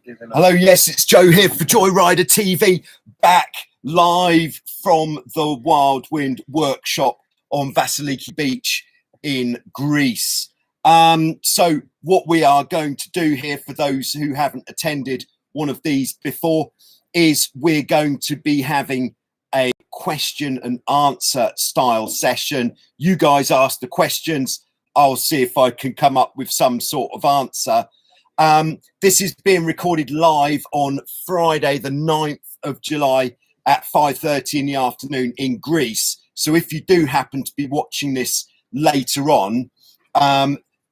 Hello, yes, it's Joe here for Joyrider TV, back live from the Wildwind workshop on Vassiliki Beach in Greece. So what we are going to do here, for those who haven't attended one of these before, is we're going to be having a question and answer style session. You guys ask the questions. I'll see if I can come up with some sort of answer. This is being recorded live on Friday, the 9th of July at 5:30 in the afternoon in Greece. So if you do happen to be watching this later on,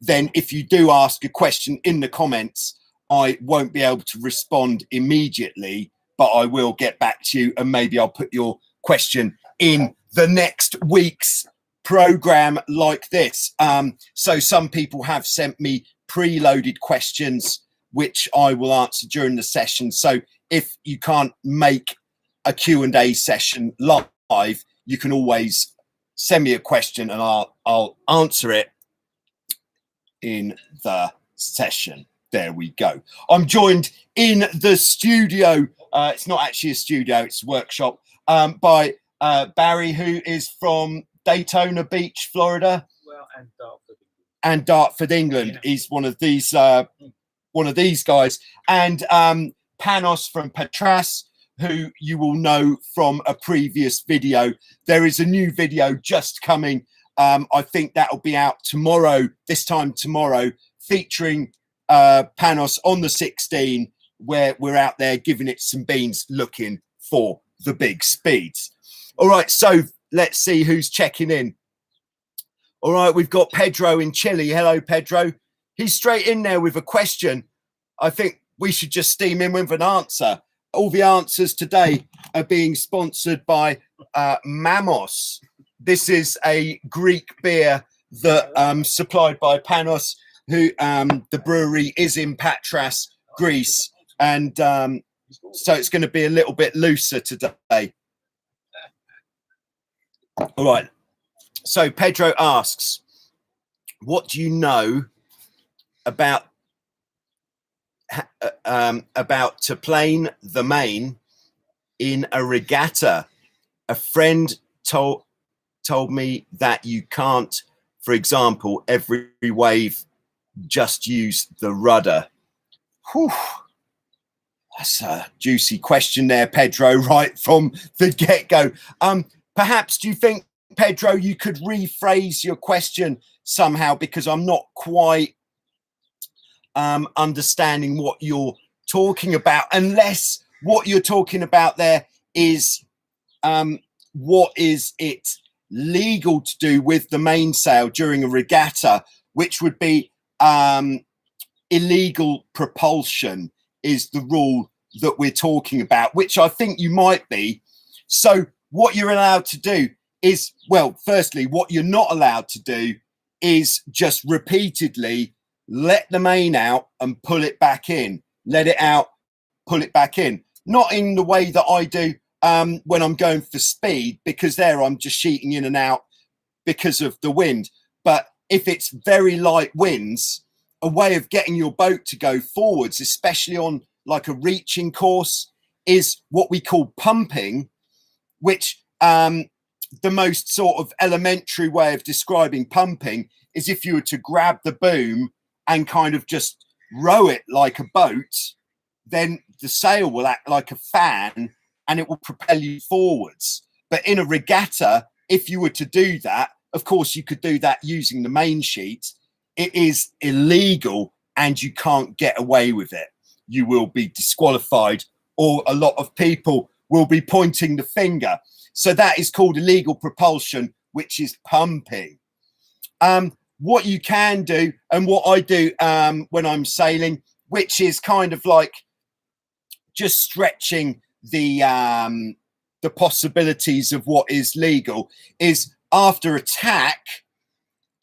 then if you do ask a question in the comments, I won't be able to respond immediately, but I will get back to you, and maybe I'll put your question in the next week's program like this. So some people have sent me preloaded questions which I will answer during the session. So if you can't make a Q&A session live, you can always send me a question and I'll answer it in the session. There we go. I'm joined in the studio. It's not actually a studio, it's a workshop, by Barry, who is from Daytona Beach, Florida. Well, and Dartford, England. Yeah. He's one of these guys. And Panos from Patras, who you will know from a previous video. There is a new video just coming. I think that'll be out tomorrow, this time tomorrow, featuring Panos on the 16, where we're out there giving it some beans, looking for the big speeds. All right, so let's see who's checking in. All right, we've got Pedro in Chile. Hello, Pedro. He's straight in there with a question. I think we should just steam in with an answer. All the answers today are being sponsored by Mamos. This is a Greek beer that supplied by Panos, who the brewery is in Patras, Greece. And so it's going to be a little bit looser today. All right. So Pedro asks, what do you know about to plane the main in a regatta? A friend told me that you can't, for example, every wave, just use the rudder. Whew. That's a juicy question there, Pedro, right from the get-go. Perhaps, do you think, Pedro, you could rephrase your question somehow, because I'm not quite understanding what you're talking about, unless what you're talking about there is what is it legal to do with the mainsail during a regatta, which would be illegal propulsion is the rule that we're talking about, which I think you might be. So what you're allowed to do is, well, firstly, what you're not allowed to do is just repeatedly let the main out and pull it back in. Let it out, pull it back in. Not in the way that I do when I'm going for speed, because there I'm just sheeting in and out because of the wind. But if it's very light winds, a way of getting your boat to go forwards, especially on like a reaching course, is what we call pumping, which the most sort of elementary way of describing pumping is if you were to grab the boom and kind of just row it like a boat, then the sail will act like a fan and it will propel you forwards. But in a regatta, if you were to do that, of course you could do that using the main sheet. It is illegal and you can't get away with it. You will be disqualified, or a lot of people will be pointing the finger. So that is called illegal propulsion, which is pumping. What you can do, and what I do when I'm sailing, which is kind of like just stretching the possibilities of what is legal, is after attack,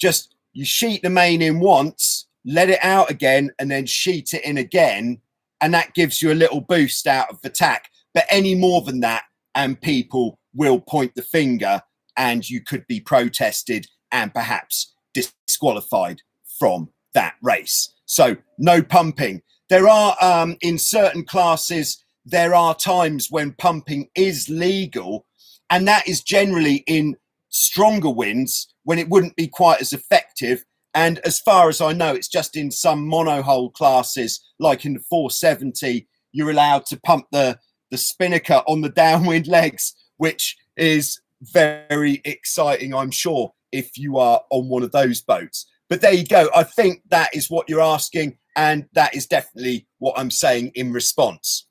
just you sheet the main in once, let it out again, and then sheet it in again, and that gives you a little boost out of the tack. But any more than that, and people will point the finger, and you could be protested and perhaps disqualified from that race. So no pumping. there are, in certain classes, there are times when pumping is legal, and that is generally in stronger winds when it wouldn't be quite as effective. And as far as I know, it's just in some monohull classes, like in the 470, you're allowed to pump the spinnaker on the downwind legs, which is very exciting, I'm sure, if you are on one of those boats. But there you go. I think that is what you're asking, and that is definitely what I'm saying in response.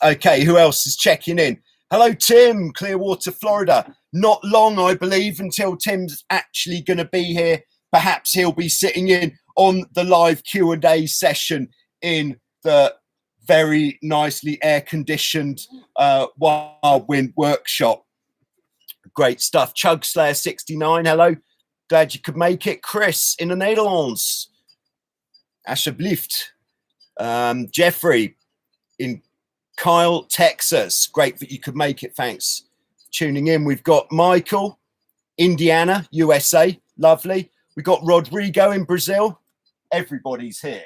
Okay, who else is checking in? Hello, Tim, Clearwater, Florida. Not long, I believe, until Tim's actually going to be here. Perhaps he'll be sitting in on the live Q&A session in the very nicely air-conditioned Wildwind workshop. Great stuff. Chugslayer69, hello. Glad you could make it. Chris in the Netherlands. Alsjeblieft. Jeffrey in Kyle, Texas. Great that you could make it. Thanks for tuning in. We've got Michael, Indiana, USA. Lovely. We've got Rodrigo in Brazil. Everybody's here.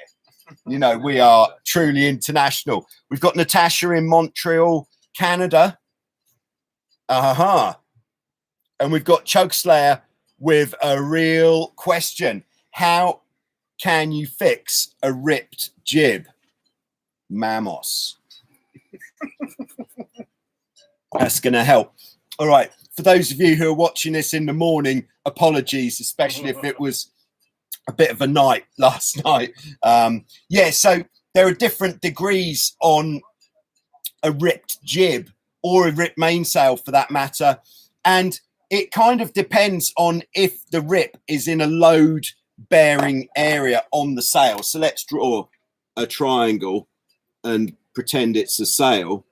You know, we are truly international. We've got Natasha in Montreal, Canada. And we've got Chugslayer with a real question. How can you fix a ripped jib? Mamos. That's going to help. All right. For those of you who are watching this in the morning, apologies, especially if it was a bit of a night last night. Yeah, so there are different degrees on a ripped jib or a ripped mainsail for that matter. And it kind of depends on if the rip is in a load bearing area on the sail. So let's draw a triangle and pretend it's a sail.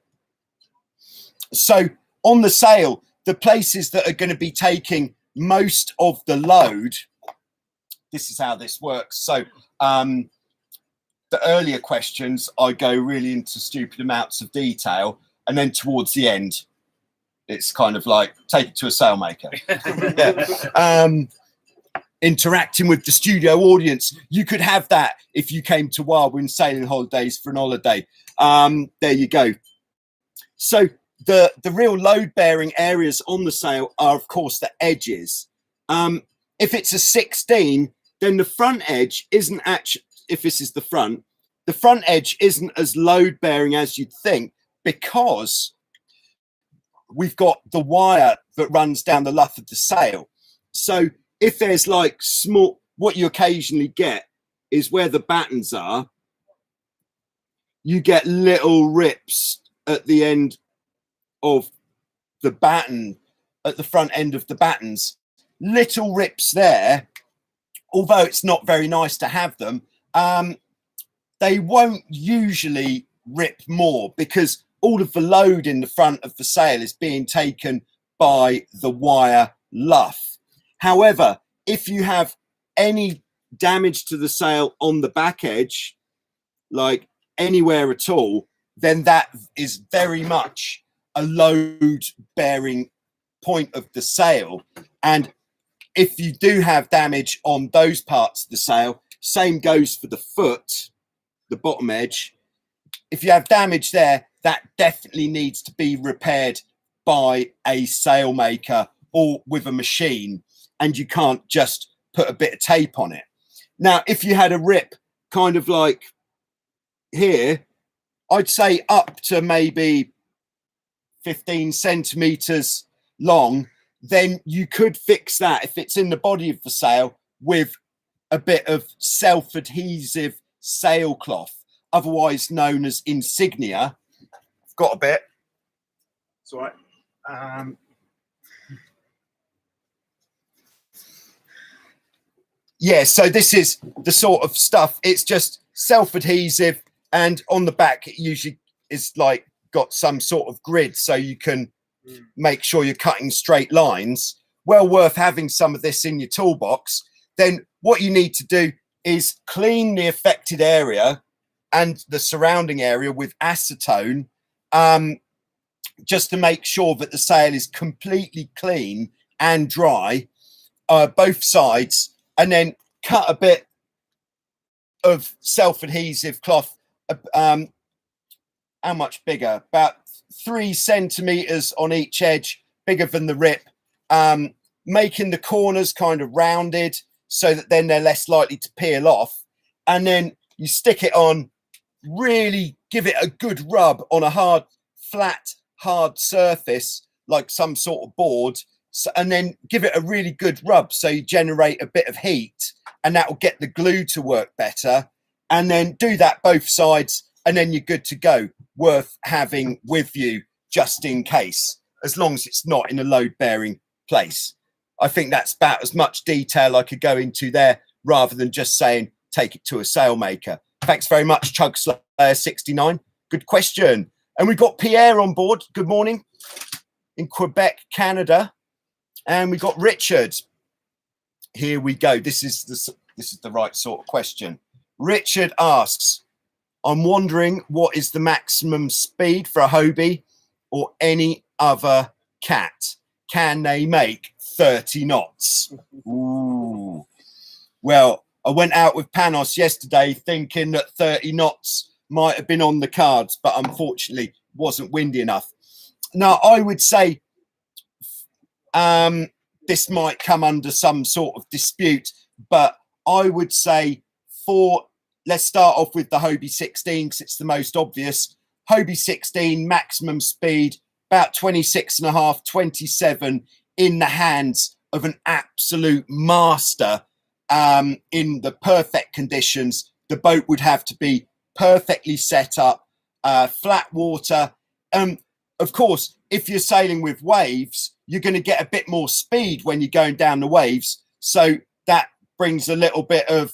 So on the sail, the places that are going to be taking most of the load, this is how this works. So the earlier questions, I go really into stupid amounts of detail. And then towards the end, it's kind of like, take it to a sailmaker. Yeah. Interacting with the studio audience. You could have that if you came to Wildwind Sailing Holidays for an holiday. There you go. So the real load-bearing areas on the sail are, of course, the edges. If it's a 16, then the front edge isn't actually, if this is the front edge isn't as load-bearing as you'd think, because we've got the wire that runs down the luff of the sail. So if there's like small, what you occasionally get is where the battens are, you get little rips at the end of the batten, at the front end of the battens. Little rips there, although it's not very nice to have them. They won't usually rip more because all of the load in the front of the sail is being taken by the wire luff. However, if you have any damage to the sail on the back edge, like anywhere at all, then that is very much a load bearing point of the sail. And if you do have damage on those parts of the sail, same goes for the foot, the bottom edge. If you have damage there, that definitely needs to be repaired by a sailmaker or with a machine, and you can't just put a bit of tape on it. Now, if you had a rip kind of like here, I'd say up to maybe 15 centimeters long, then you could fix that if it's in the body of the sail with a bit of self-adhesive sailcloth, otherwise known as insignia. I've got a bit. It's all right. Yeah, so this is the sort of stuff. It's just self-adhesive, and on the back it usually is like got some sort of grid so you can make sure you're cutting straight lines. Well worth having some of this in your toolbox. Then what you need to do is clean the affected area and the surrounding area with acetone, just to make sure that the sail is completely clean and dry, both sides, and then cut a bit of self-adhesive cloth how much bigger? About 3 centimeters on each edge, bigger than the rip, making the corners kind of rounded so that then they're less likely to peel off. And then you stick it on, really give it a good rub on a hard, flat, hard surface, like some sort of board. So, and then give it a really good rub so you generate a bit of heat, and that will get the glue to work better. And then do that both sides, and then you're good to go. Worth having with you just in case, as long as it's not in a load-bearing place. I think that's about as much detail I could go into there, rather than just saying take it to a sailmaker. Thanks very much, Chugslayer69. Good question. And we've got Pierre on board. Good morning, in Quebec, Canada. And we've got Richard. Here we go. This is the right sort of question. Richard asks, I'm wondering what is the maximum speed for a Hobie or any other cat? Can they make 30 knots? Ooh. Well, I went out with Panos yesterday thinking that 30 knots might have been on the cards, but unfortunately wasn't windy enough. Now, I would say this might come under some sort of dispute, but I would say let's start off with the Hobie 16 because it's the most obvious. Hobie 16 maximum speed, about 26.5, 27 in the hands of an absolute master. In the perfect conditions, the boat would have to be perfectly set up, flat water. Of course, if you're sailing with waves, you're going to get a bit more speed when you're going down the waves. So that brings a little bit of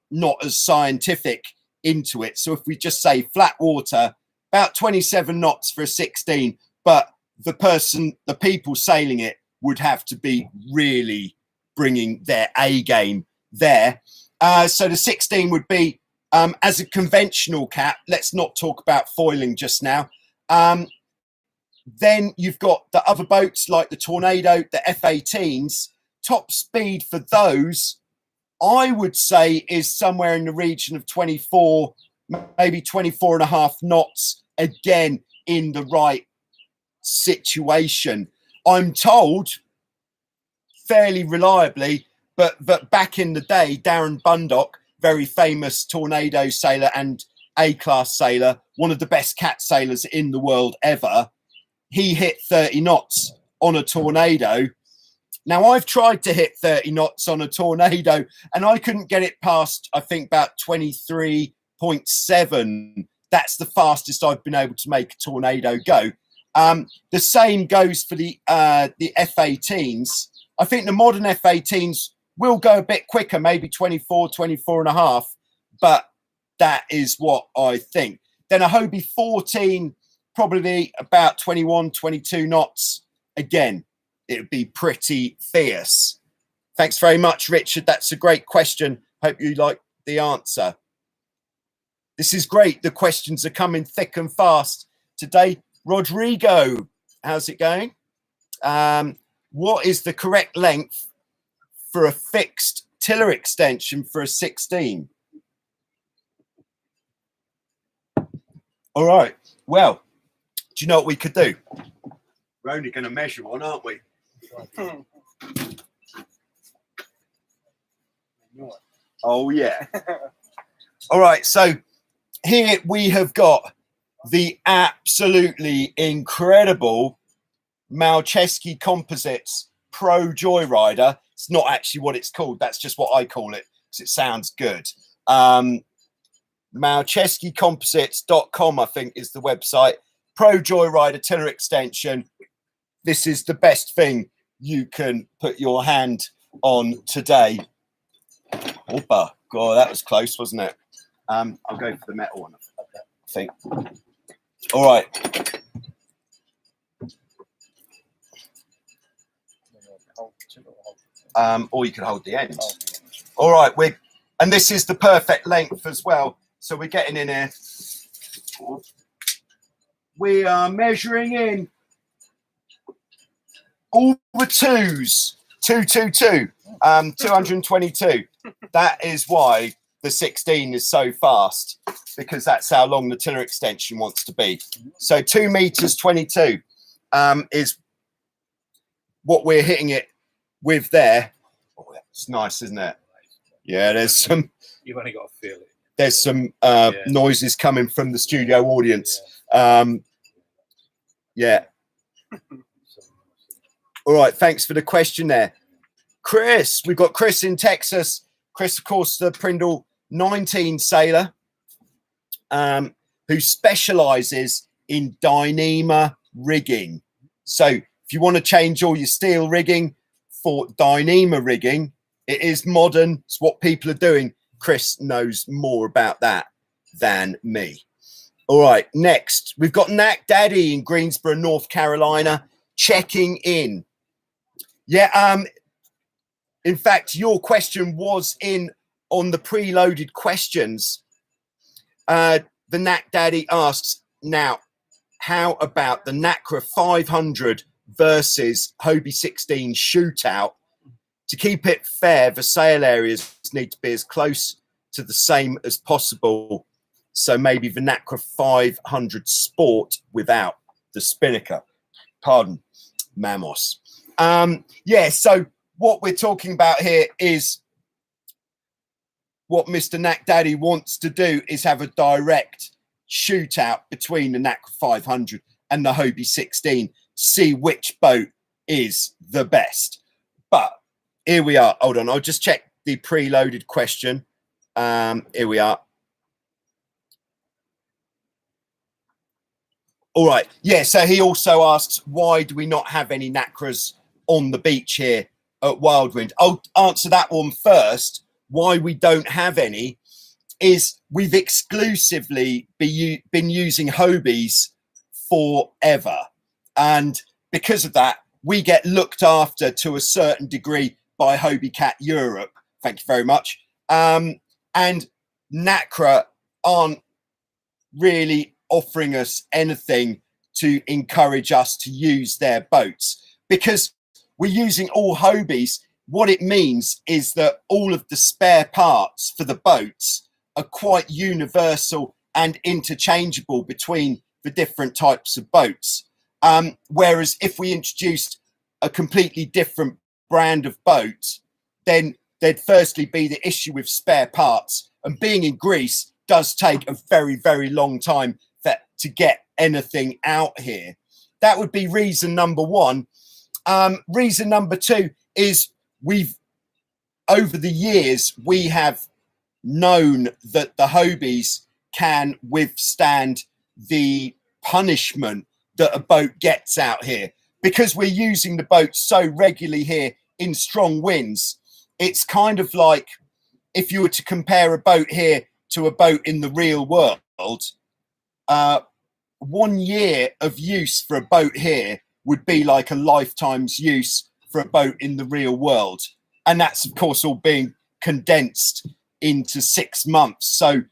not as scientific into it. So if we just say flat water, about 27 knots for a 16, but the people sailing it would have to be really bringing their A game there. So the 16 would be, as a conventional cat, let's not talk about foiling just now. Then you've got the other boats like the Tornado, the F-18s. Top speed for those, I would say, is somewhere in the region of 24, maybe 24.5 knots, again, in the right situation. I'm told, fairly reliably, but back in the day, Darren Bundock, very famous Tornado sailor and A-class sailor, one of the best cat sailors in the world ever, he hit 30 knots on a Tornado. Now, I've tried to hit 30 knots on a Tornado, and I couldn't get it past, I think, about 23.7. That's the fastest I've been able to make a Tornado go. The same goes for the F-18s. I think the modern F-18s will go a bit quicker, maybe 24, 24.5, but that is what I think. Then a Hobie 14, probably about 21, 22 knots. Again, it would be pretty fierce. Thanks very much, Richard. That's a great question. Hope you like the answer. This is great. The questions are coming thick and fast today. Rodrigo, how's it going? What is the correct length for a fixed tiller extension for a 16? All right. Well, do you know what we could do? We're only going to measure one, aren't we? Oh, yeah. All right. So here we have got the absolutely incredible Malcheski Composites Pro Joyrider. It's not actually what it's called. That's just what I call it because it sounds good. MalcheskiComposites.com, I think, is the website. Pro Joyrider tiller extension. This is the best thing you can put your hand on today. Opa. God, that was close, wasn't it? I'll go for the metal one, I think. All right. Or you can hold the end. All right, and this is the perfect length as well. So we're getting in here. We are measuring in all the twos. 222, 222. That is why the 16 is so fast, because that's how long the tiller extension wants to be. So 2 meters 22 is what we're hitting it with there. Oh, it's nice, isn't it? Yeah, there's some. You've only got to feel it. There's some noises coming from the studio audience. Yeah. All right. Thanks for the question there, Chris. We've got Chris in Texas. Chris, of course, the Prindle 19 sailor, who specializes in Dyneema rigging. So if you want to change all your steel rigging for Dyneema rigging, it is modern. It's what people are doing. Chris knows more about that than me. All right, next, we've got Knack Daddy in Greensboro, North Carolina, checking in. Yeah, in fact, your question was in on the preloaded questions. The Knack Daddy asks, now, how about the Nacra 500 versus Hobie 16 shootout? To keep it fair, the sail areas need to be as close to the same as possible. So maybe the Nacra 500 Sport without the spinnaker. Pardon, Mamos. Yeah, so what we're talking about here is what Mr. Knack Daddy wants to do is have a direct shootout between the Nacra 500 and the Hobie 16, see which boat is the best. But here we are. Hold on, I'll just check the preloaded question. Here we are. All right. Yeah, so he also asks, why do we not have any Nacras on the beach here at Wildwind? I'll answer that one first. Why we don't have any is we've exclusively been using Hobies forever. And because of that, we get looked after to a certain degree by Hobie Cat Europe. Thank you very much. And Nacra aren't really offering us anything to encourage us to use their boats, because we're using all Hobies. What it means is that all of the spare parts for the boats are quite universal and interchangeable between the different types of boats. Whereas if we introduced a completely different brand of boat, then there'd firstly be the issue with spare parts. And being in Greece does take a very, very long time to get anything out here. That would be reason number one. Reason number two is over the years, we have known that the Hobies can withstand the punishment that a boat gets out here. Because we're using the boat so regularly here in strong winds, it's kind of like if you were to compare a boat here to a boat in the real world, 1 year of use for a boat here would be like a lifetime's use for a boat in the real world. And that's, of course, all being condensed into 6 months. So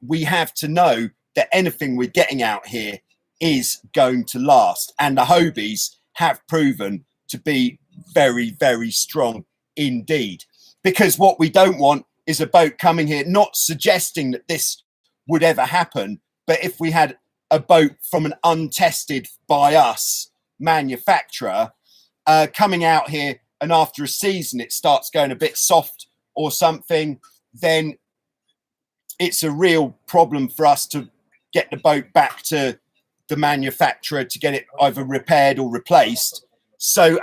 we have to know that anything we're getting out here is going to last. And the Hobies have proven to be very, very strong indeed. Because what we don't want is a boat coming here, not suggesting that this would ever happen, but if we had a boat from an untested by us manufacturer coming out here, and after a season it starts going a bit soft or something, then it's a real problem for us to get the boat back to the manufacturer to get it either repaired or replaced. So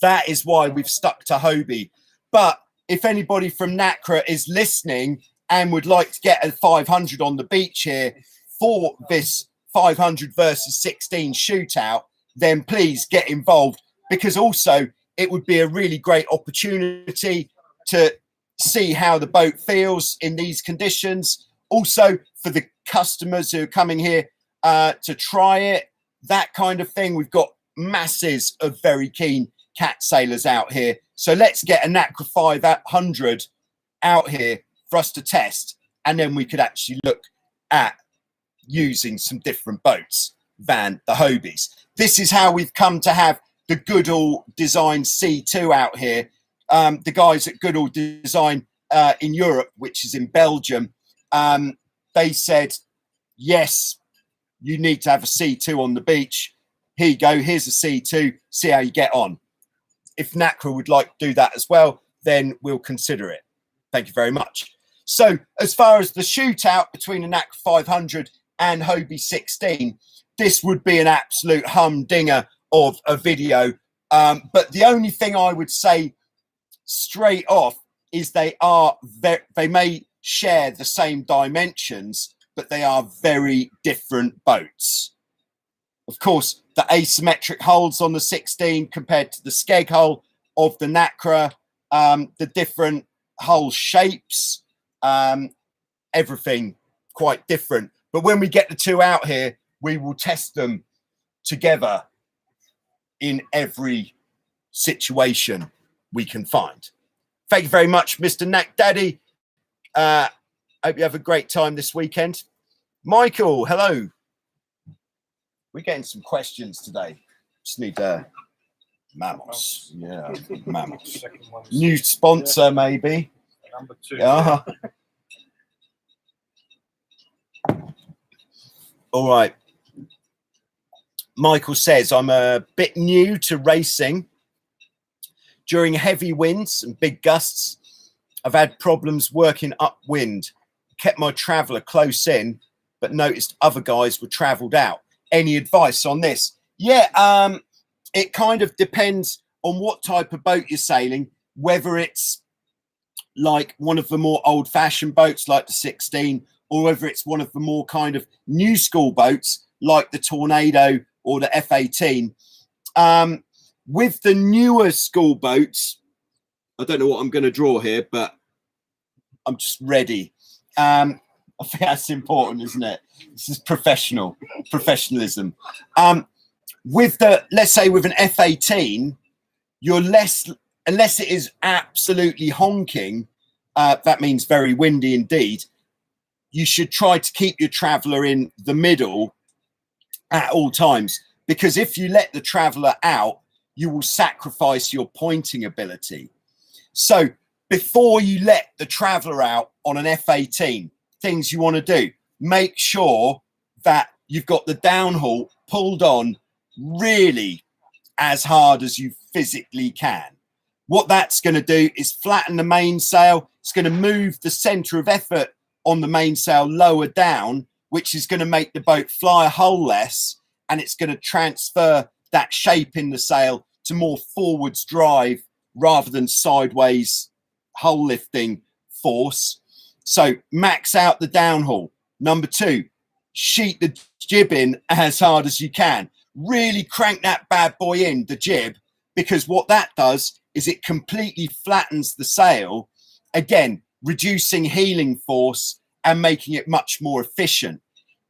that is why we've stuck to Hobie. But if anybody from Nacra is listening and would like to get a 500 on the beach here for this 500 versus 16 shootout, then please get involved, because also it would be a really great opportunity to see how the boat feels in these conditions. Also for the customers who are coming here to try it, that kind of thing. We've got masses of very keen cat sailors out here. So let's get a Nacra 500 out here for us to test, and then we could actually look at using some different boats than the Hobies. This is how we've come to have the Goodall Design C2 out here. The guys at Goodall Design in Europe, which is in Belgium, they said, yes, you need to have a C2 on the beach. Here you go. Here's a C2. See how you get on. If Nacra would like to do that as well, then we'll consider it. Thank you very much. So as far as the shootout between a Nacra 500 and Hobie 16, this would be an absolute humdinger of a video. But the only thing I would say straight off is they may share the same dimensions, but they are very different boats. Of course, the asymmetric hulls on the 16 compared to the skeg hull of the Nacra, the different hull shapes, everything quite different. But when we get the two out here, we will test them together in every situation we can find. Thank you very much, Mr. Knack Daddy. Hope you have a great time this weekend. Michael, hello. We're getting some questions today. Just need mammals. Yeah, mammals. New sponsor, maybe. Number 2. Yeah. All right. Michael says, I'm a bit new to racing. During heavy winds and big gusts, I've had problems working upwind. Kept my traveller close in, but noticed other guys were travelled out. Any advice on this? Yeah, it kind of depends on what type of boat you're sailing, whether it's like one of the more old-fashioned boats like the 16, or whether it's one of the more kind of new school boats like the Tornado or the F18. With the newer school boats, I don't know what I'm going to draw here, but I'm just ready. I think that's important, isn't it? This is professionalism. With the, let's say with an F18, you're less, unless it is absolutely honking, that means very windy indeed, you should try to keep your traveller in the middle at all times, because if you let the traveller out, you will sacrifice your pointing ability. So before you let the traveller out on an F18, things you want to do, make sure that you've got the downhaul pulled on really as hard as you physically can. What that's going to do is flatten the mainsail. It's going to move the center of effort on the mainsail lower down, which is going to make the boat fly a hull less, and it's going to transfer that shape in the sail to more forwards drive rather than sideways hull lifting force. So max out the downhaul. Number 2, sheet the jib in as hard as you can. Really crank that bad boy in, the jib, because what that does is it completely flattens the sail, again, reducing heeling force and making it much more efficient.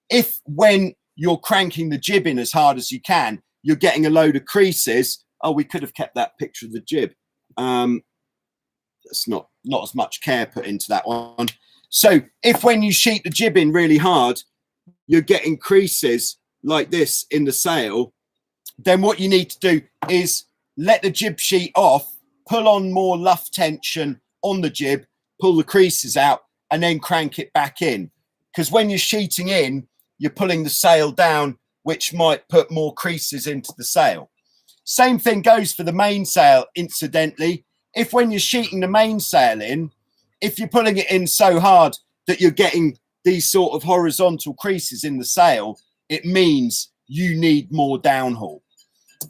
If when you're cranking the jib in as hard as you can, you're getting a load of creases. Oh, we could have kept that picture of the jib. That's not as much care put into that one. So if when you sheet the jib in really hard, you're getting creases like this in the sail, then what you need to do is let the jib sheet off, pull on more luff tension on the jib, pull the creases out, and then crank it back in. Because when you're sheeting in, you're pulling the sail down, which might put more creases into the sail. Same thing goes for the mainsail, incidentally. If when you're sheeting the mainsail in, if you're pulling it in so hard that you're getting these sort of horizontal creases in the sail, it means you need more downhaul.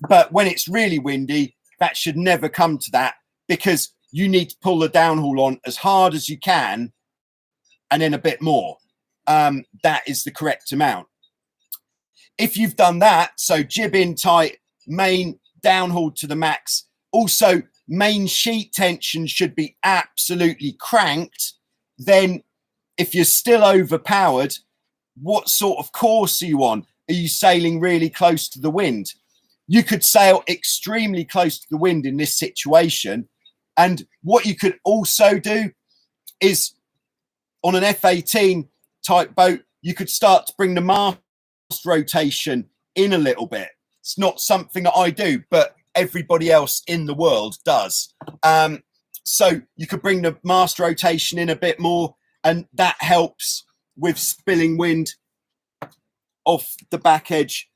But when it's really windy, that should never come to that, because you need to pull the downhaul on as hard as you can and then a bit more. That is the correct amount. If you've done that, so jib in tight, main downhaul to the max, also main sheet tension should be absolutely cranked. Then if you're still overpowered, what sort of course are you on? Are you sailing really close to the wind? You could sail extremely close to the wind in this situation. And what you could also do is on an F18 type boat, you could start to bring the mast rotation in a little bit. It's not something that I do, but everybody else in the world does. So you could bring the mast rotation in a bit more, and that helps with spilling wind off the back edge.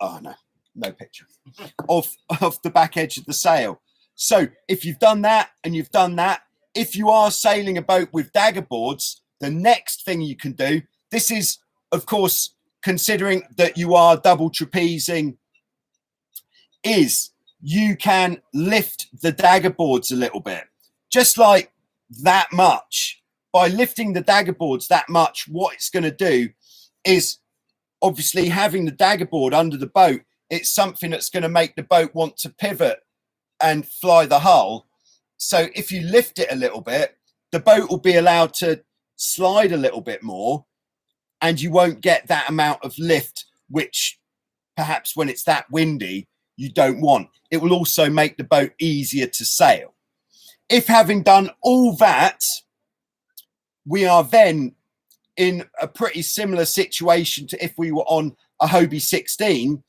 Oh, no picture. Off the back edge of the sail. So if you've done that and you've done that, if you are sailing a boat with daggerboards, the next thing you can do, this is, of course, considering that you are double trapezing, is you can lift the daggerboards a little bit, just like that much. By lifting the daggerboards that much, what it's going to do is, obviously, having the daggerboard under the boat, it's something that's going to make the boat want to pivot and fly the hull. So if you lift it a little bit, the boat will be allowed to slide a little bit more, and you won't get that amount of lift, which perhaps when it's that windy, you don't want. It will also make the boat easier to sail. If having done all that, we are then in a pretty similar situation to if we were on a Hobie 16,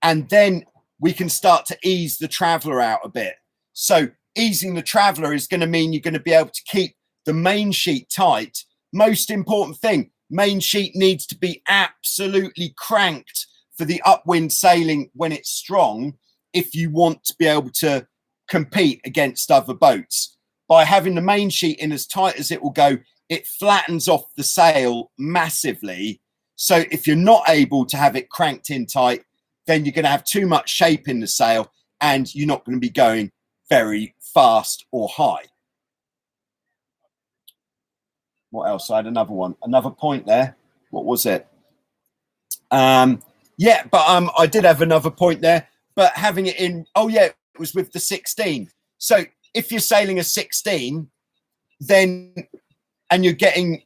and then we can start to ease the traveller out a bit. So easing the traveller is going to mean you're going to be able to keep the main sheet tight. Most important thing, main sheet needs to be absolutely cranked for the upwind sailing when it's strong, if you want to be able to compete against other boats. By having the main sheet in as tight as it will go, it flattens off the sail massively. So if you're not able to have it cranked in tight, then you're going to have too much shape in the sail and you're not going to be going very fast or high. What else? I had another point there. What was it? Yeah, but I did have another point there, but having it in, oh yeah, it was with the 16. So if you're sailing a 16, then, and you're getting,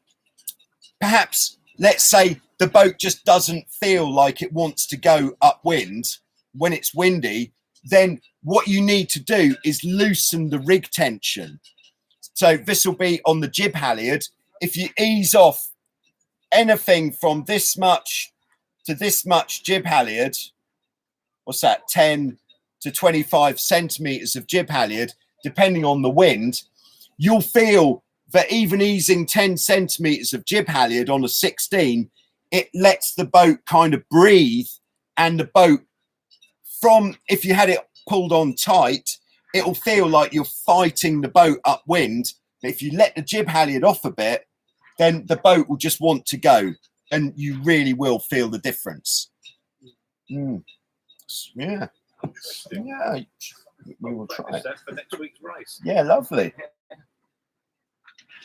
perhaps, let's say the boat just doesn't feel like it wants to go upwind when it's windy, then what you need to do is loosen the rig tension. So this will be on the jib halyard. If you ease off anything from this much to this much jib halyard, what's that, 10 to 25 centimeters of jib halyard, depending on the wind, you'll feel that even easing 10 centimeters of jib halyard on a 16, it lets the boat kind of breathe, and the boat, from, if you had it pulled on tight, it'll feel like you're fighting the boat upwind. But if you let the jib halyard off a bit, then the boat will just want to go, and you really will feel the difference. Yeah. Yeah, we will try it. For next week's race. Yeah, lovely.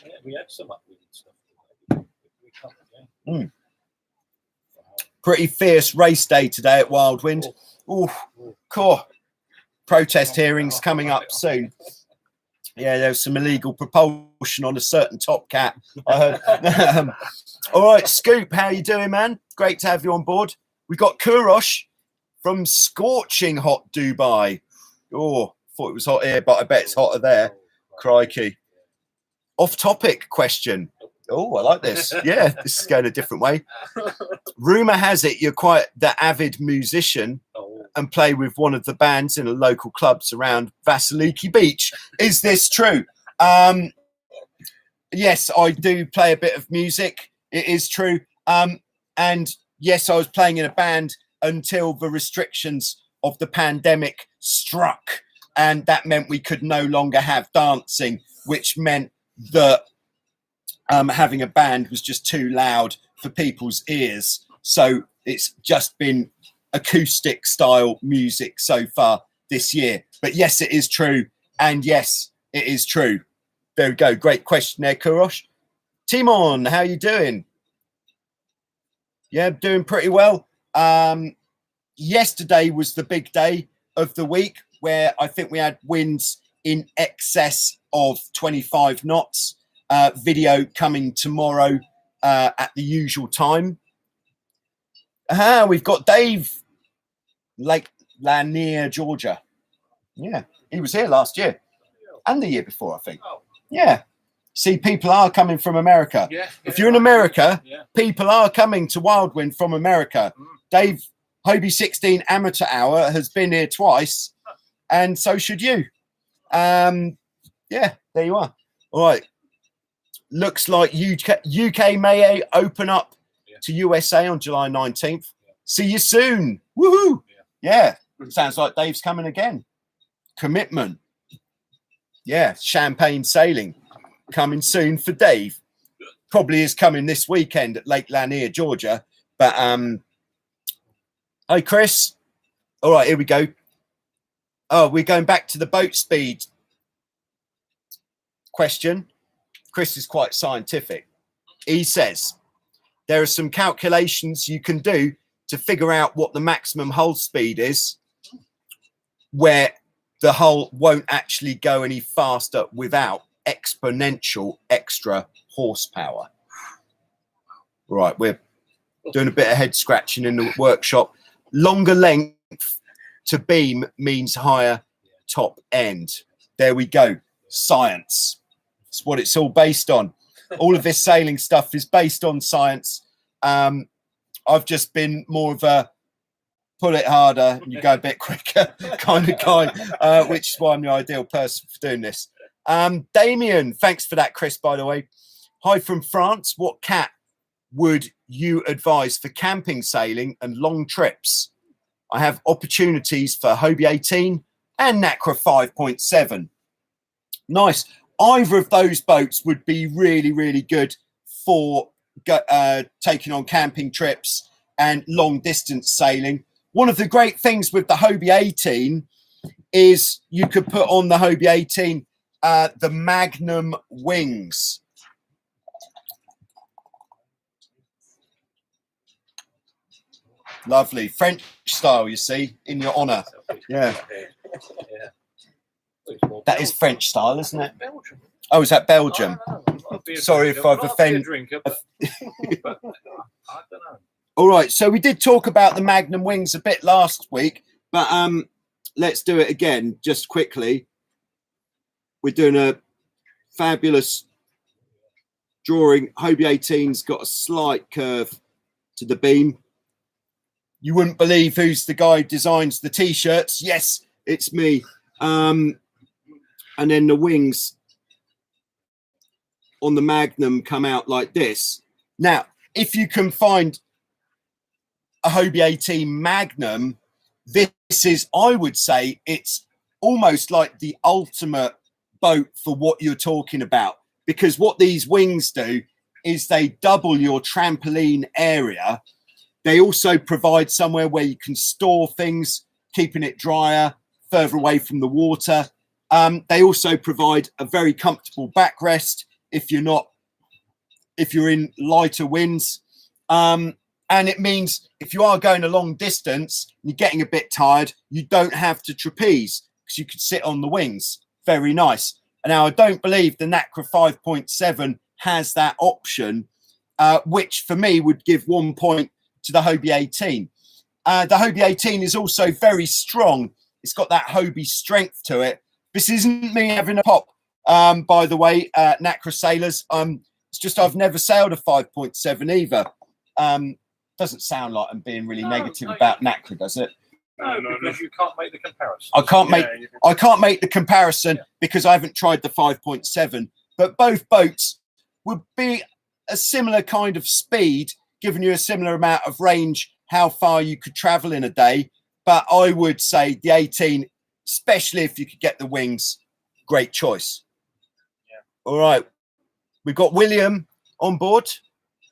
Yeah, we had some upwind stuff. Pretty fierce race day today at Wildwind. Cool. Protest hearings coming up soon. Yeah, there was some illegal propulsion on a certain top cat, I heard. All right, Scoop, how you doing, man? Great to have you on board. We got Kurosh from scorching hot Dubai. Oh, thought it was hot here, but I bet it's hotter there. Crikey. Off-topic question. Oh, I like this. Yeah, this is going a different way. Rumour has it you're quite the avid musician and play with one of the bands in the local clubs around Vassiliki Beach. Is this true? Yes, I do play a bit of music. It is true. And yes, I was playing in a band until the restrictions of the pandemic struck. And that meant we could no longer have dancing, which meant that having a band was just too loud for people's ears. So it's just been acoustic style music so far this year. But yes, it is true. And yes, it is true. There we go. Great question there, Kurosh. Timon, how you doing? Yeah, doing pretty well. Yesterday was the big day of the week where I think we had winds in excess of 25 knots. Video coming tomorrow at the usual time. We've got Dave, Lake Lanier, Georgia. Yeah, he was here last year and the year before, I think. Yeah. See, people are coming from America. Yeah, if you're in America, people are coming to Wildwind from America. Dave, Hobie 16 Amateur Hour has been here twice, and so should you. Yeah, there you are. All right. Looks like UK may open up to USA on July 19th. See you soon. Woohoo! Yeah. Sounds like Dave's coming again. Commitment. Yeah, champagne sailing coming soon for Dave. Probably is coming this weekend at Lake Lanier, Georgia. But hi Chris. All right, here we go. Oh, we're going back to the boat speed question. Chris is quite scientific. He says there are some calculations you can do to figure out what the maximum hull speed is, where the hull won't actually go any faster without exponential extra horsepower. Right, we're doing a bit of head scratching in the workshop. Longer length to beam means higher top end. There we go. Science. It's what it's all based on. All of this sailing stuff is based on science. I've just been more of a pull it harder and you go a bit quicker kind of guy, which is why I'm the ideal person for doing this. Damien, thanks for that, Chris, by the way. Hi from France. What cat would you advise for camping, sailing and long trips? I have opportunities for Hobie 18 and Nacra 5.7. Nice. Either of those boats would be really, really good for taking on camping trips and long distance sailing. One of the great things with the Hobie 18 is you could put on the Hobie 18 the Magnum wings. Lovely. French style, you see, in your honour. Yeah. That is French style, isn't it? Belgium. Oh, is that Belgium? Sorry if I've offended. But I don't know. All right, so we did talk about the Magnum wings a bit last week, but let's do it again just quickly. We're doing a fabulous drawing. Hobie 18's got a slight curve to the beam. You wouldn't believe who's the guy who designs the T-shirts. Yes, it's me. And then the wings on the Magnum come out like this. Now, if you can find a Hobie 18 Magnum, this is, I would say, it's almost like the ultimate boat for what you're talking about, because what these wings do is they double your trampoline area. They also provide somewhere where you can store things, keeping it drier, further away from the water. They also provide a very comfortable backrest if you're in lighter winds. And it means if you are going a long distance, you're getting a bit tired, you don't have to trapeze because you could sit on the wings. Very nice. And now I don't believe the Nacra 5.7 has that option, which for me would give 1 point to the Hobie 18. The Hobie 18 is also very strong. It's got that Hobie strength to it. This isn't me having a pop, by the way, Nacra sailors. It's just I've never sailed a 5.7 either. Doesn't sound like I'm being really negative about Nacra, does it? No, because you can't make the comparison. I can't make the comparison because I haven't tried the 5.7. But both boats would be a similar kind of speed, giving you a similar amount of range, how far you could travel in a day. But I would say the 18, especially if you could get the wings, great choice. Yeah. All right. We've got William on board.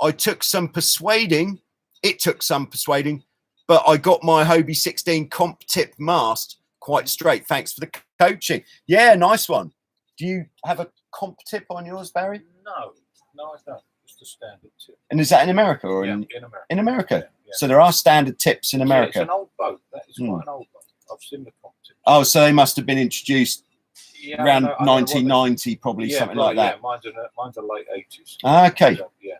I took some persuading. It took some persuading, but I got my Hobie 16 comp tip mast quite straight. Thanks for the coaching. Yeah, nice one. Do you have a comp tip on yours, Barry? No, I don't. Just a standard tip. And is that in America or in America? In America. Yeah. So there are standard tips in America. Yeah, it's an old boat. That is quite an old boat. I've seen the comp tip. Oh, so they must have been introduced around 1990, probably something like that. Yeah, mine's a late 80s. Okay. So, yeah.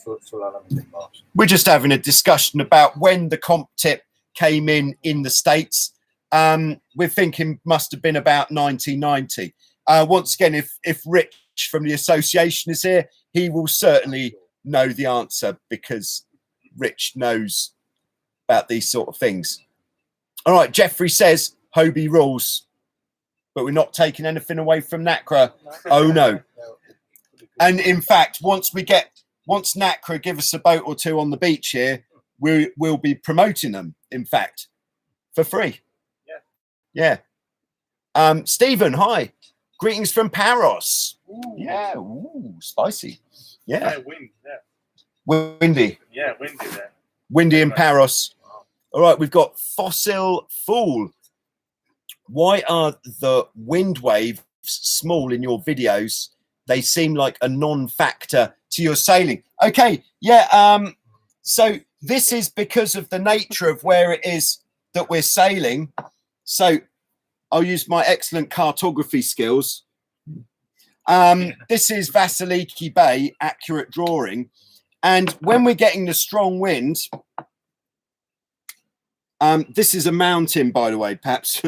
Full aluminium mast. We're just having a discussion about when the comp tip came in the States. We're thinking must have been about 1990. Once again, if Rich from the association is here, he will certainly know the answer because Rich knows about these sort of things. All right, Jeffrey says Hobie rules. but we're not taking anything away from Nacra. Oh no. And in fact, once Nacra give us a boat or two on the beach here, we'll be promoting them, in fact, for free. Yeah. Stephen, hi. Greetings from Paros. Ooh. Yeah, ooh, spicy. Yeah. Wind, Windy. yeah, windy there. Windy in Paros. All right, we've got Fossil Fool. Why are the wind waves small in your videos? They seem like a non-factor to your sailing. Okay, yeah. So this is because of the nature of where it is that we're sailing. So I'll use my excellent cartography skills. This is Vassiliki Bay, accurate drawing. And when we're getting the strong wind, this is a mountain, by the way, perhaps.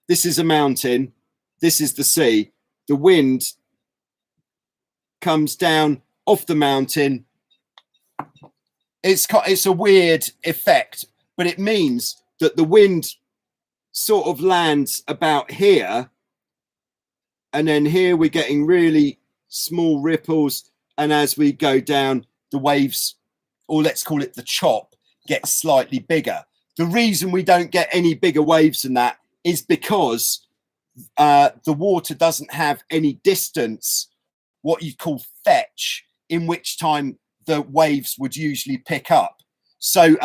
This is a mountain. This is the sea. The wind comes down off the mountain. It's a weird effect, but it means that the wind sort of lands about here, and then here we're getting really small ripples, and as we go down, the waves, or let's call it the chop, gets slightly bigger. The reason we don't get any bigger waves than that is because the water doesn't have any distance, what you call fetch, in which time the waves would usually pick up. So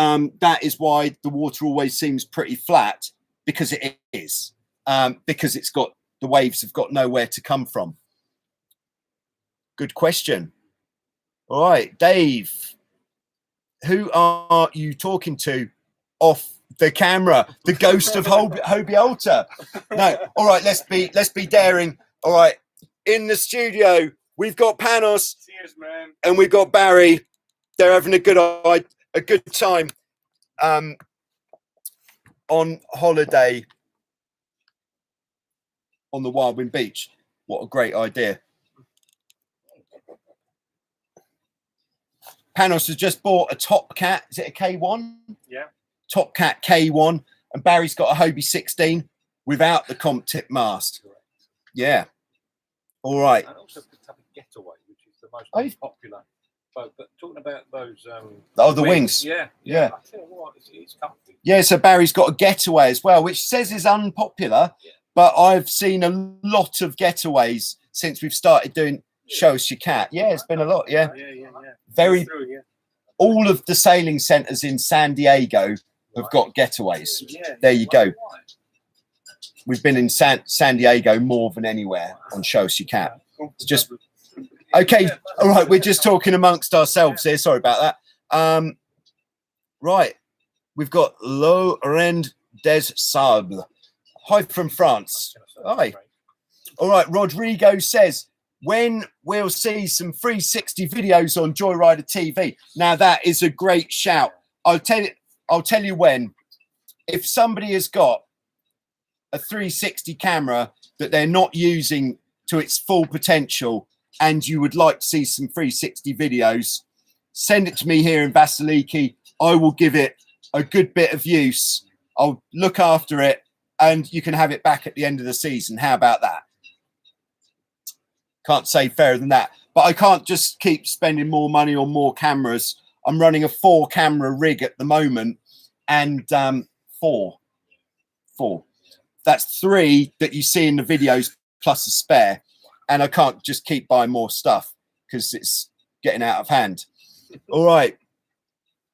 that is why the water always seems pretty flat, because it is, because the waves have got nowhere to come from. Good question. All right, Dave, who are you talking to off the camera? The ghost of Hobie Alter. No, all right, let's be daring. All right, in the studio we've got Panos. Cheers, man. And we've got Barry. They're having a good time on holiday on the Wildwind Beach. What a great idea. Panos has just bought a Top Cat. Is it a K1? Yeah. Top Cat K1. And Barry's got a Hobie 16 without the comp tip mast. Yeah. All right. And also picked up a Getaway, which is the most popular. But talking about those... the wings. Yeah. Yeah. I tell you what, it's comfy. Yeah, so Barry's got a Getaway as well, which says is unpopular. Yeah. But I've seen a lot of Getaways since we've started doing Show Us Your Cat. Yeah, it's been a lot. Yeah. Very. All of the sailing centres in San Diego have got Getaways. There you go. We've been in San Diego more than anywhere on Show Us Your Cat. It's just okay. All right, we're just talking amongst ourselves here. Sorry about that. Right, we've got Laurent des Sables. Hi from France. Hi. All right, Rodrigo says, when we'll see some 360 videos on Joyrider TV. Now that is a great shout. I'll tell you when. If somebody has got a 360 camera that they're not using to its full potential and you would like to see some 360 videos, send it to me here in Vassiliki. I will give it a good bit of use. I'll look after it and you can have it back at the end of the season. How about that? Can't say fairer than that. But I can't just keep spending more money on more cameras. I'm running a 4-camera rig at the moment, and four. That's 3 that you see in the videos plus a spare. And I can't just keep buying more stuff because it's getting out of hand. All right.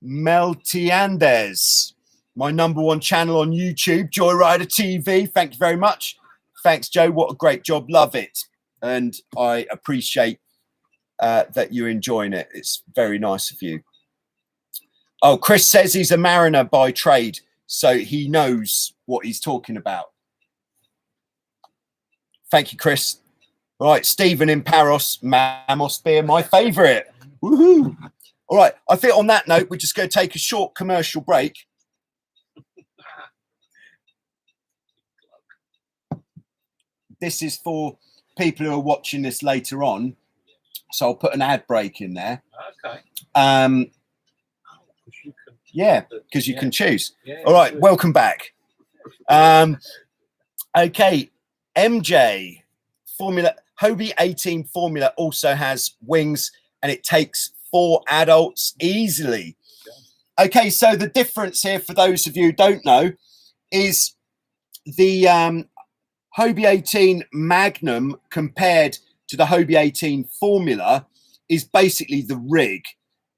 Meltiandes, my #1 channel on YouTube, Joyrider TV. Thank you very much. Thanks, Joe. What a great job. Love it. And I appreciate that you're enjoying it. It's very nice of you. Oh, Chris says he's a mariner by trade, so he knows what he's talking about. Thank you, Chris. Right, Stephen in Paros, Mamos beer, my favourite. Woohoo! All right, I think on that note, we're just going to take a short commercial break. This is for people who are watching this later on, so I'll put an ad break in there. Okay. Yeah, because you can choose. Yeah, all right, welcome back. Okay, MJ Formula Hobie 18 Formula also has wings, and it takes 4 adults easily. Okay, so the difference here, for those of you who don't know, is the Hobie 18 Magnum compared to the Hobie 18 Formula is basically the rig,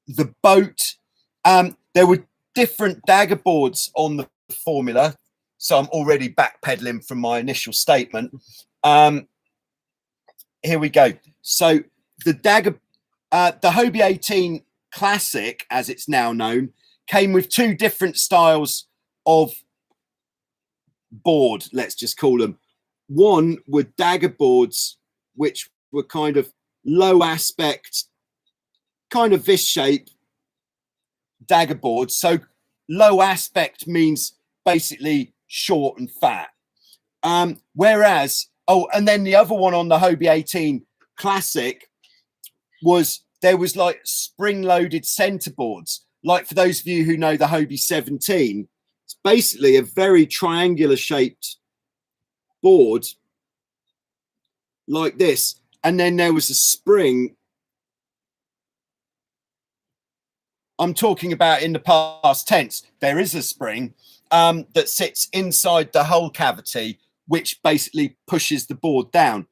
the boat. There were different dagger boards on the Formula, so I'm already backpedaling from my initial statement. Here we go. So the the Hobie 18 Classic, as it's now known, came with 2 different styles of board, let's just call them. One were dagger boards, which were kind of low aspect, kind of this shape dagger boards. So low aspect means basically short and fat. Whereas, oh, and then the other one on the Hobie 18 Classic was, there was like spring-loaded center boards. Like for those of you who know the Hobie 17, it's basically a very triangular shaped board like this. And then there was a spring. I'm talking about in the past tense. There is a spring that sits inside the hull cavity, which basically pushes the board down,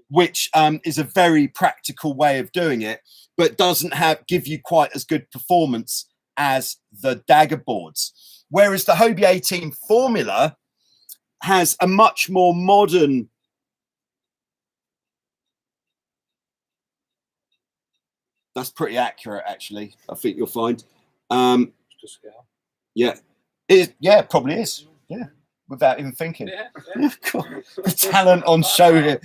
which is a very practical way of doing it, but doesn't give you quite as good performance as the dagger boards. Whereas the Hobie 18 Formula has a much more modern that's pretty accurate, actually. I think you'll find. Yeah, yeah, it probably is. Yeah, without even thinking. Yeah. The talent on show here.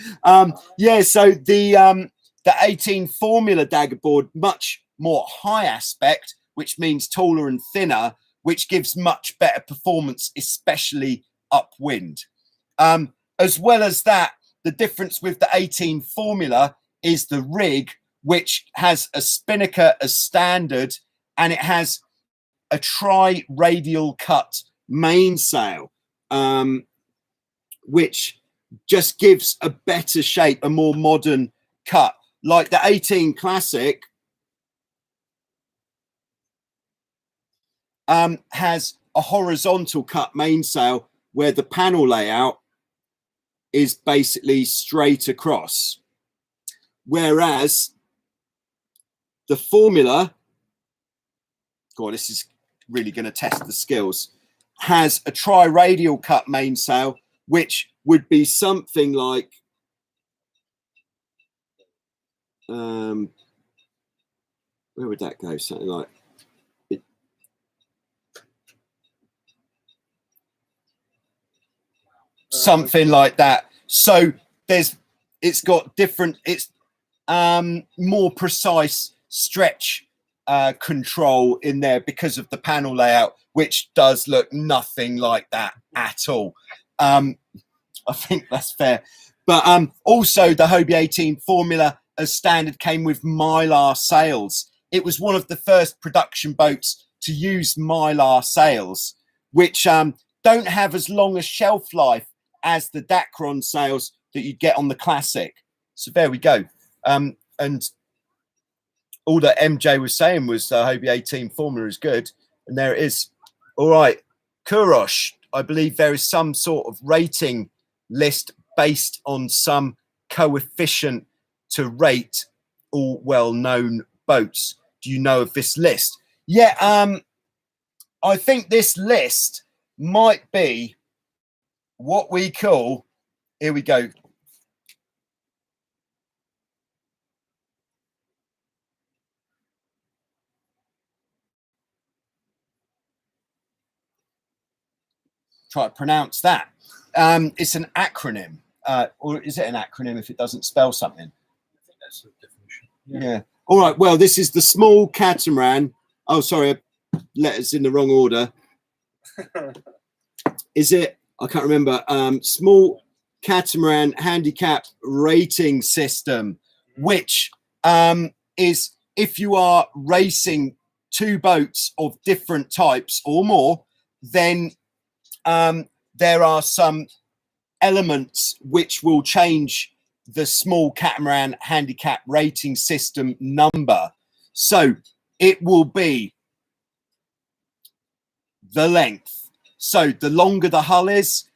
Yeah, so the 18 Formula dagger board, much more high aspect, which means taller and thinner, which gives much better performance, especially upwind. As well as that, the difference with the 18 Formula is the rig, which has a spinnaker as standard, and it has a tri-radial cut mainsail, which just gives a better shape, a more modern cut. Like the 18 Classic has a horizontal cut mainsail where the panel layout is basically straight across. Whereas the Formula, God, this is really going to test the skills, has a tri-radial cut mainsail, which would be something like where would that go? Something like something like that. So it's got different, it's more precise stretch control in there because of the panel layout, which does look nothing like that at all. I think that's fair. But also the Hobie 18 Formula as standard came with Mylar sails. It was one of the first production boats to use Mylar sails, which don't have as long a shelf life as the Dacron sails that you get on the Classic. So there we go. And all that MJ was saying was Hobie 18 Formula is good, and there it is. All right, Kurosh, I believe there is some sort of rating list based on some coefficient to rate all well-known boats. Do you know of this list? Yeah, I think this list might be what we call, here we go, try to pronounce that. It's an acronym, or is it an acronym if it doesn't spell something? I think that's the definition. Yeah. All right. Well, this is the small catamaran. Oh, sorry, letters in the wrong order. Is it? I can't remember. Small catamaran handicap rating system, which is if you are racing 2 boats of different types or more, then there are some elements which will change the small catamaran handicap rating system number. So it will be the length. So the longer the hull is,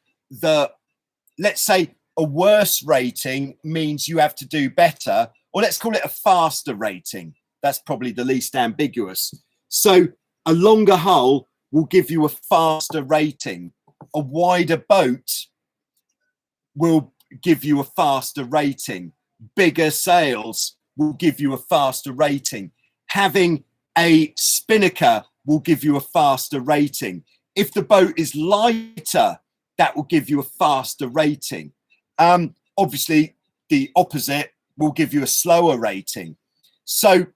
let's say a worse rating means you have to do better, or let's call it a faster rating. That's probably the least ambiguous. So a longer hull will give you a faster rating. A wider boat will give you a faster rating. Bigger sails will give you a faster rating. Having a spinnaker will give you a faster rating. If the boat is lighter, that will give you a faster rating. Obviously, the opposite will give you a slower rating. So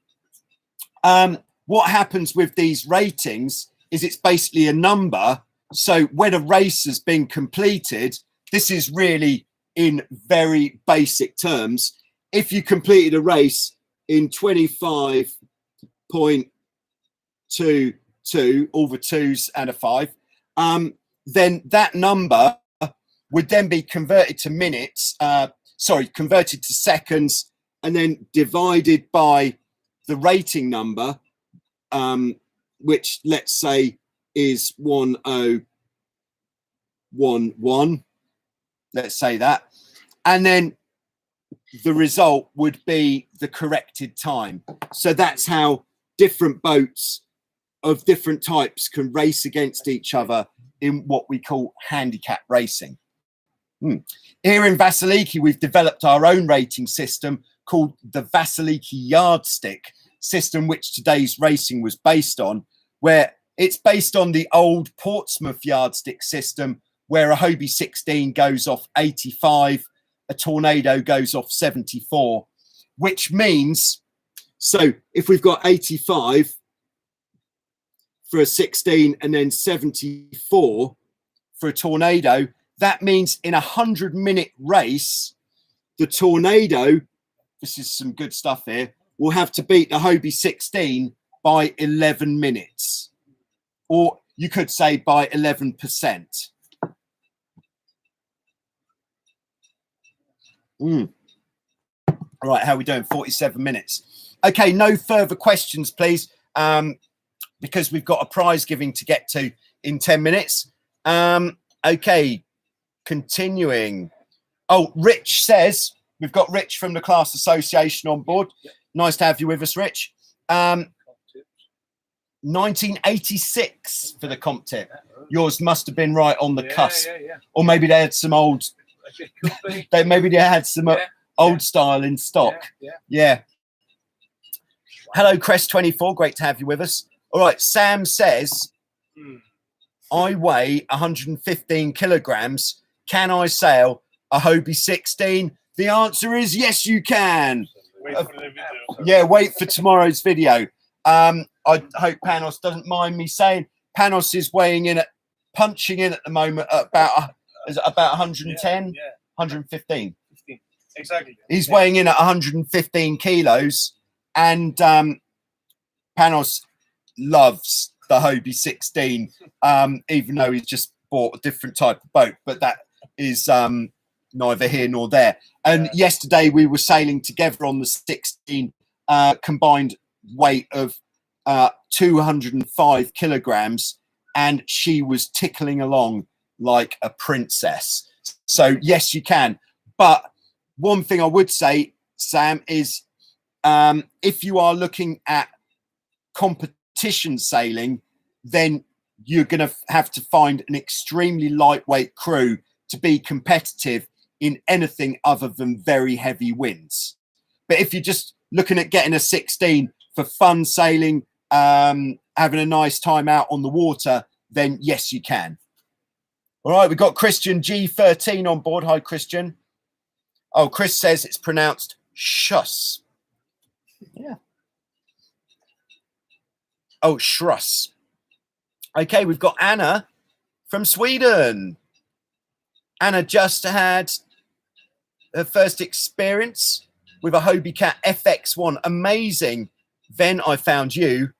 what happens with these ratings is it's basically a number. So when a race has been completed, this is really in very basic terms. If you completed a race in 25.22, all the twos and a 5, then that number would then be converted to minutes, converted to seconds, and then divided by the rating number, which let's say is 1011. Let's say that. And then the result would be the corrected time. So that's how different boats of different types can race against each other in what we call handicap racing. Here in Vassiliki, we've developed our own rating system called the Vassiliki yardstick system, which today's racing was based on, where it's based on the old Portsmouth yardstick system, where a Hobie 16 goes off 85, a Tornado goes off 74, which means, so if we've got 85 for a 16 and then 74 for a Tornado, that means in a 100-minute race, the Tornado, this is some good stuff here, will have to beat the Hobie 16 by 11 minutes. Or you could say by 11%. All right, how are we doing? 47 minutes. Okay, no further questions, please, because we've got a prize giving to get to in 10 minutes. Okay, continuing. Oh, Rich says, we've got Rich from the Class Association on board. Nice to have you with us, Rich. 1986 for the comp tip. Yours must have been right on the cusp. Or maybe they had some old... maybe they had some old style in stock. Yeah. Hello, Crest24. Great to have you with us. All right. Sam says, I weigh 115 kilograms. Can I sail a Hobie 16? The answer is yes, you can. Yeah, wait for tomorrow's video. I hope Panos doesn't mind me saying Panos is punching in at the moment at about 110, 115. Exactly. He's weighing in at 115 kilos, and Panos loves the Hobie 16, even though he's just bought a different type of boat. But that is neither here nor there. And yesterday we were sailing together on the 16, combined weight of 205 kilograms, and she was tickling along like a princess. So yes, you can. But one thing I would say, Sam, is if you are looking at competition sailing, then you're going to have to find an extremely lightweight crew to be competitive in anything other than very heavy winds. But if you're just looking at getting a 16 for fun sailing, having a nice time out on the water, then yes, you can. All right, we've got Christian G13 on board. Hi, Christian. Oh, Chris says it's pronounced shuss. Yeah. Oh, Schruss. Okay, we've got Anna from Sweden. Anna just had her first experience with a Hobie Cat FX1. Amazing. Then I found you.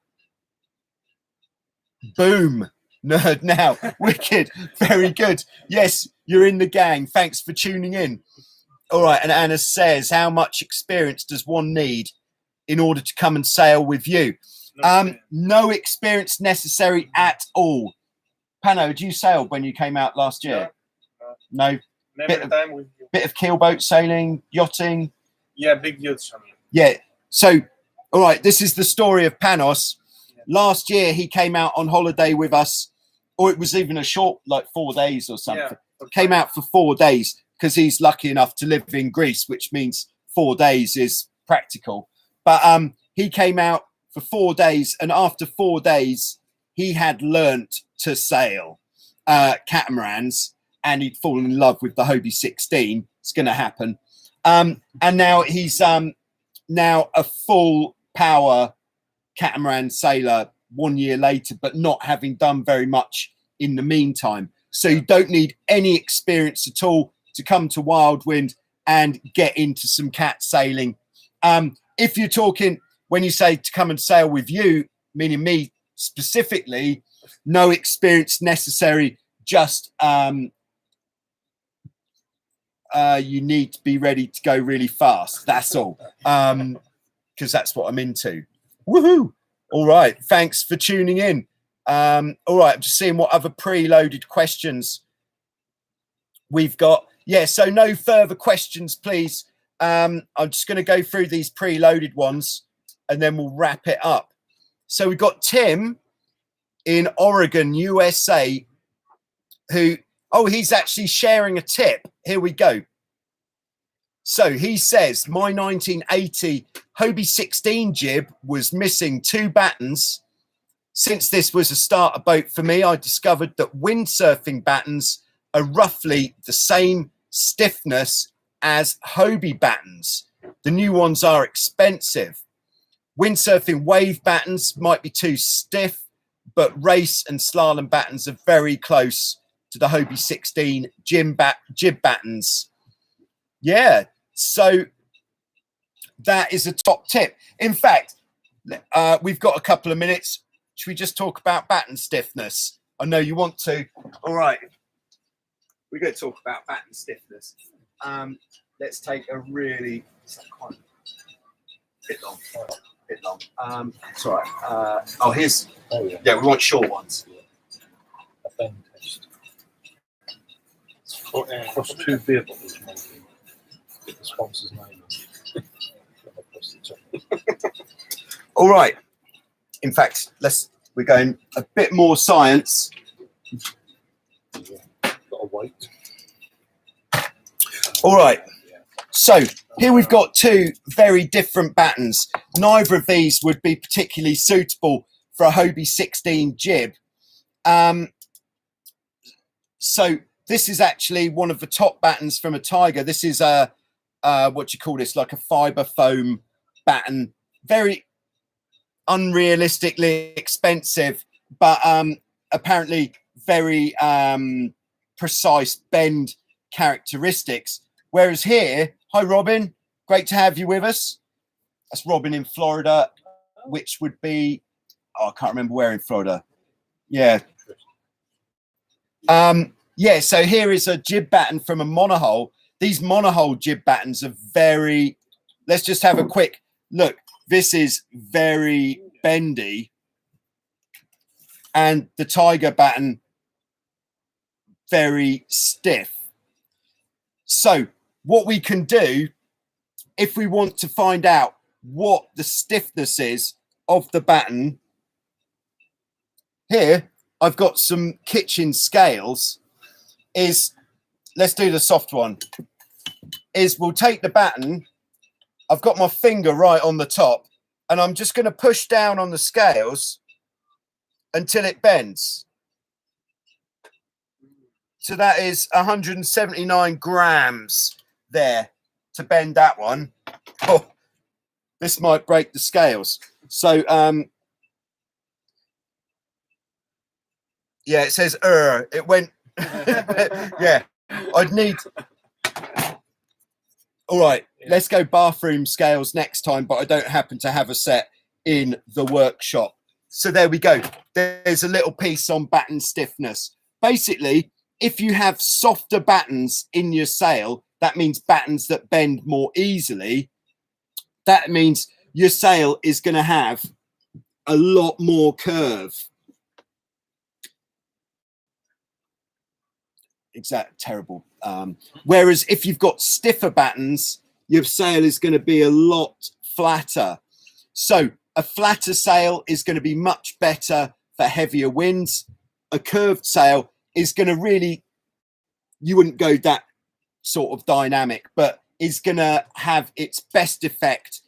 Boom. nerd now. Wicked. Very good. Yes, you're in the gang. Thanks for tuning in. All right. And Anna says, how much experience does one need in order to come and sail with you? No experience necessary at all. Pano, did you sail when you came out last year? No. Never time with you. Bit of keelboat sailing, yachting. Yeah, big yachts. Yeah. So, all right, this is the story of Panos. Last year, he came out on holiday with us, or it was even a short, like 4 days or something. Yeah. Came out for 4 days because he's lucky enough to live in Greece, which means 4 days is practical. But he came out for 4 days, and after 4 days, he had learnt to sail catamarans, and he'd fallen in love with the Hobie 16. It's going to happen. And now he's now a full power catamaran sailor 1 year later, but not having done very much in the meantime. So you don't need any experience at all to come to Wildwind and get into some cat sailing. If you're talking, when you say to come and sail with you, meaning me specifically, no experience necessary, just you need to be ready to go really fast. That's all. Because that's what I'm into. Woohoo! All right. Thanks for tuning in. All right. I'm just seeing what other preloaded questions we've got. Yeah. So no further questions, please. I'm just going to go through these preloaded ones and then we'll wrap it up. So we've got Tim in Oregon, USA, who, oh, he's actually sharing a tip. Here we go. So he says, my 1980 Hobie 16 jib was missing 2 battens. Since this was a starter boat for me, I discovered that windsurfing battens are roughly the same stiffness as Hobie battens. The new ones are expensive. Windsurfing wave battens might be too stiff, but race and slalom battens are very close to the Hobie 16 jib battens. Yeah, so that is a top tip. In fact, we've got a couple of minutes. Should we just talk about batten stiffness? I know you want to. All right. We're going to talk about batten stiffness. Let's take a really bit long. It's all right. Oh, here's. Oh, yeah. Yeah, we want short ones. A bend test. Across 2 beer bottles, maybe. Get the sponsor's name on. All right. In fact, we're going a bit more science. Yeah. Got to wait. All right. So here we've got 2 very different battens. Neither of these would be particularly suitable for a Hobie 16 jib. So this is actually one of the top battens from a Tiger. This is a what do you call this? Like a fiber foam batten. Very unrealistically expensive, but apparently very precise bend characteristics. Whereas here, hi Robin, great to have you with us. That's Robin in Florida, which would be, oh, I can't remember where in Florida. Yeah. Yeah, so here is a jib batten from a monohull. These monohull jib battens are very, let's just have a quick look. This is very bendy. And the Tiger batten, very stiff. So what we can do, if we want to find out what the stiffness is of the batten, here I've got some kitchen scales. Let's do the soft one. We'll take the batten. I've got my finger right on the top, and I'm just going to push down on the scales until it bends. So that is 179 grams there to bend that one. Oh, this might break the scales. So, yeah, it says, it went, yeah, I'd need, all right, let's go bathroom scales next time, but I don't happen to have a set in the workshop. So there we go. There's a little piece on batten stiffness. Basically, if you have softer battens in your sail, that means battens that bend more easily. That means your sail is going to have a lot more curve. Exactly, terrible. Whereas if you've got stiffer battens, your sail is going to be a lot flatter. So a flatter sail is going to be much better for heavier winds. A curved sail is going to really, you wouldn't go that sort of dynamic, but is going to have its best effect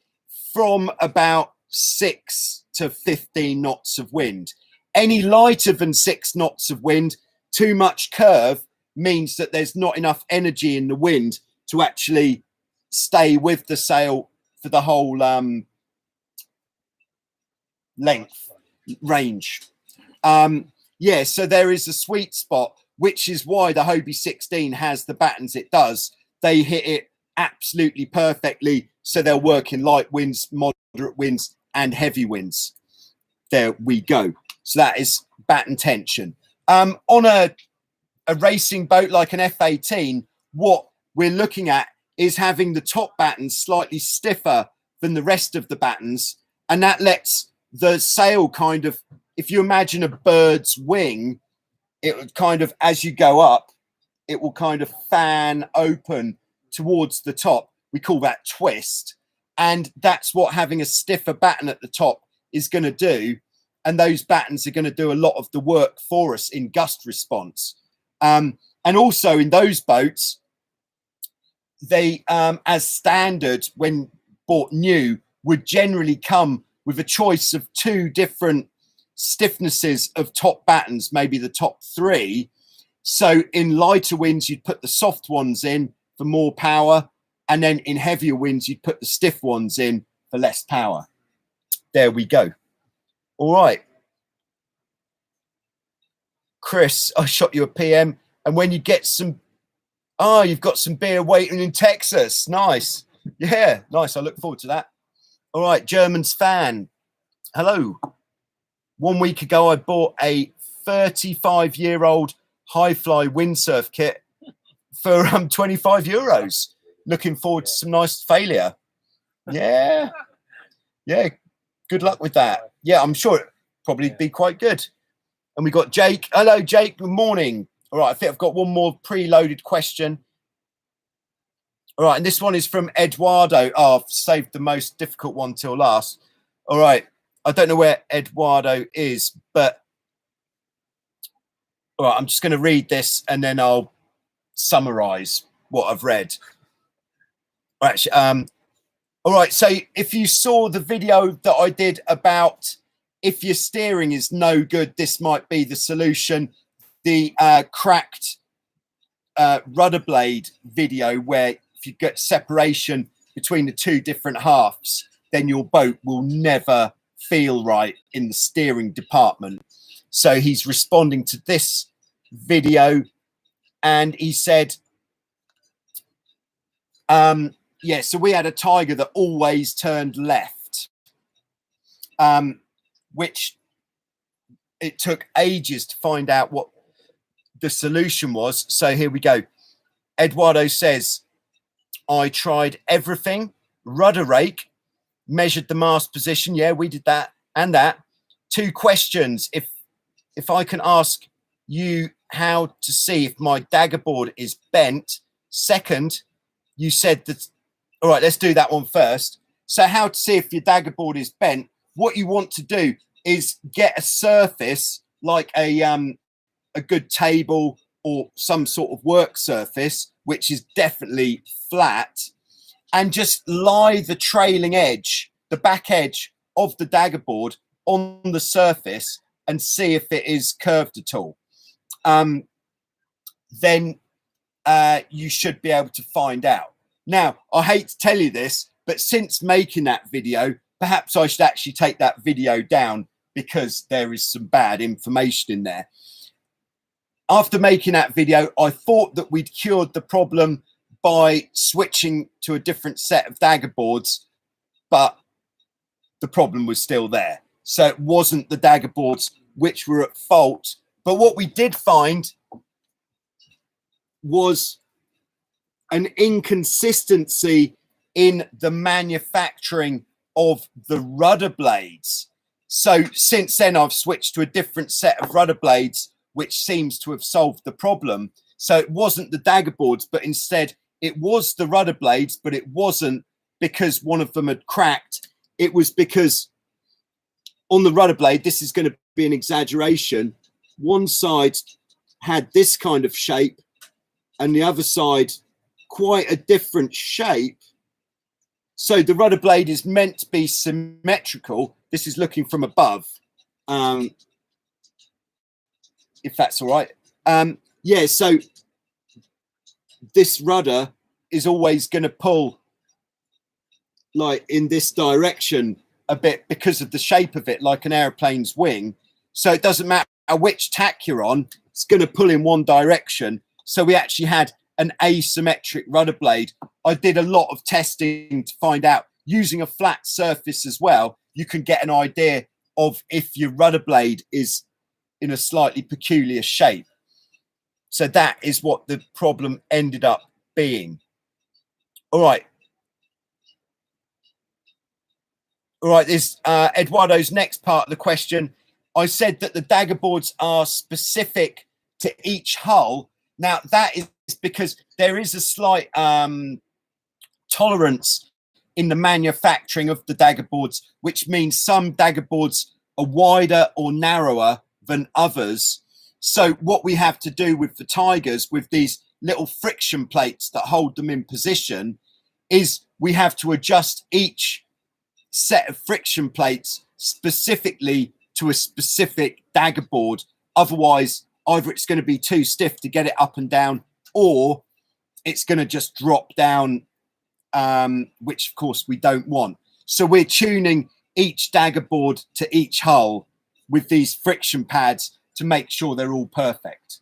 from about 6 to 15 knots of wind. Any lighter than 6 knots of wind, too much curve, means that there's not enough energy in the wind to actually stay with the sail for the whole length range. Yeah, so there is a sweet spot, which is why the Hobie 16 has the battens it does. They hit it absolutely perfectly, so they'll work in light winds, moderate winds, and heavy winds. There we go. So that is batten tension. On a racing boat like an F18, what we're looking at is having the top battens slightly stiffer than the rest of the battens, and that lets the sail kind of, if you imagine a bird's wing, it would kind of, as you go up, it will kind of fan open towards the top. We call that twist, and that's what having a stiffer batten at the top is going to do, and those battens are going to do a lot of the work for us in gust response. And also in those boats, they, as standard when bought new, would generally come with a choice of 2 different stiffnesses of top battens, maybe the top 3. So in lighter winds, you'd put the soft ones in for more power, and then in heavier winds, you'd put the stiff ones in for less power. There we go. All right. Chris, I shot you a PM, and when you get some, oh, you've got some beer waiting in Texas. Nice. Yeah, nice. I look forward to that. All right, German's fan. Hello. 1 week ago, I bought a 35-year-old high fly windsurf kit for €25. Looking forward to some nice failure. Yeah. Yeah. Good luck with that. Yeah, I'm sure it'll probably be quite good. And we got Jake. Hello, Jake. Good morning. All right, I think I've got one more preloaded question. All right, and this one is from Eduardo. Oh, I've saved the most difficult one till last. All right, I don't know where Eduardo is, but all right, I'm just going to read this and then I'll summarize what I've read. Actually, all right, so if you saw the video that I did about if your steering is no good, this might be the solution. The cracked rudder blade video, where if you get separation between the 2 different halves, then your boat will never feel right in the steering department. So he's responding to this video, and he said, yeah, so we had a Tiger that always turned left, which it took ages to find out what the solution was. So here we go. Eduardo says, I tried everything. Rudder rake, measured the mast position. Yeah, we did that and that. 2 questions. If I can ask you how to see if my daggerboard is bent. Second, you said that, all right, let's do that one first. So how to see if your daggerboard is bent. What you want to do is get a surface like a good table or some sort of work surface, which is definitely flat, and just lie the trailing edge, the back edge of the daggerboard on the surface and see if it is curved at all. Then you should be able to find out. Now, I hate to tell you this, but since making that video, perhaps I should actually take that video down because there is some bad information in there. After making that video, I thought that we'd cured the problem by switching to a different set of daggerboards, but the problem was still there. So it wasn't the dagger boards which were at fault. But what we did find was an inconsistency in the manufacturing of the rudder blades. So since then, I've switched to a different set of rudder blades, which seems to have solved the problem. So it wasn't the dagger boards, but instead it was the rudder blades, but it wasn't because one of them had cracked. It was because on the rudder blade, this is going to be an exaggeration, one side had this kind of shape and the other side quite a different shape. So the rudder blade is meant to be symmetrical. This is looking from above, if that's all right. Yeah, so this rudder is always going to pull like in this direction a bit because of the shape of it, like an airplane's wing. So it doesn't matter which tack you're on, it's going to pull in one direction. So we actually had an asymmetric rudder blade. I did a lot of testing to find out, using a flat surface as well, you can get an idea of if your rudder blade is in a slightly peculiar shape. So that is what the problem ended up being. All right. All right, this Eduardo's next part of the question. I said that the dagger boards are specific to each hull. Now, that is because there is a slight tolerance in the manufacturing of the dagger boards, which means some dagger boards are wider or narrower than others. So what we have to do with the Tigers, with these little friction plates that hold them in position, is we have to adjust each set of friction plates specifically to a specific dagger board. Otherwise, either it's going to be too stiff to get it up and down, or it's going to just drop down, which of course we don't want. So we're tuning each dagger board to each hull with these friction pads to make sure they're all perfect.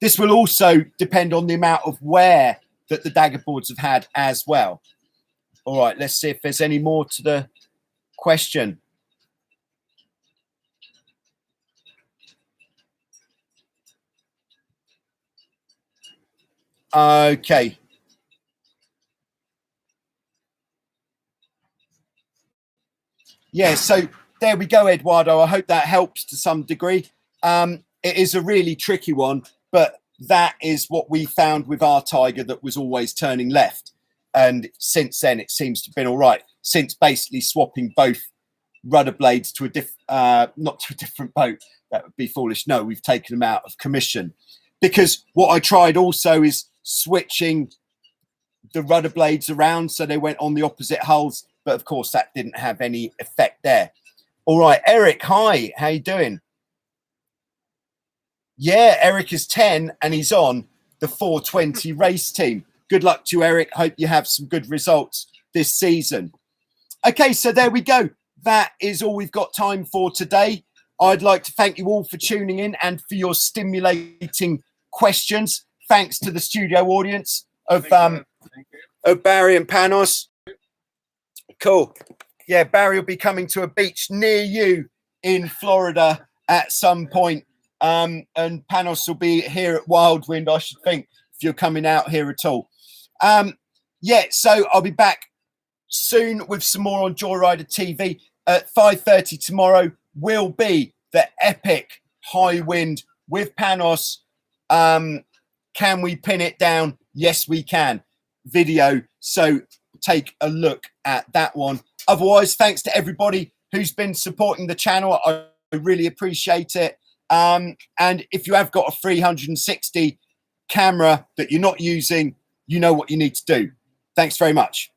This will also depend on the amount of wear that the dagger boards have had as well. All right, let's see if there's any more to the question. Okay. Yeah, so there we go, Eduardo. I hope that helps to some degree. It is a really tricky one, but that is what we found with our Tiger, that was always turning left. And since then, it seems to have been all right, since basically swapping both rudder blades to a not to a different boat. That would be foolish. No, we've taken them out of commission. Because what I tried also is switching the rudder blades around so they went on the opposite hulls. But of course, that didn't have any effect there. All right, Eric, hi. How you doing? Yeah, Eric is 10 and he's on the 420 race team. Good luck to you, Eric. Hope you have some good results this season. Okay, so there we go. That is all we've got time for today. I'd like to thank you all for tuning in and for your stimulating questions. Thanks to the studio audience of Barry and Panos. Cool. Yeah, Barry will be coming to a beach near you in Florida at some point. And Panos will be here at Wildwind, I should think, if you're coming out here at all. Yeah, so I'll be back soon with some more on Joyrider TV. At 5:30 tomorrow will be the epic high wind with Panos. Can we pin it down? Yes, we can. Video. So take a look at that one. Otherwise, thanks to everybody who's been supporting the channel. I really appreciate it. And if you have got a 360 camera that you're not using, you know what you need to do. Thanks very much.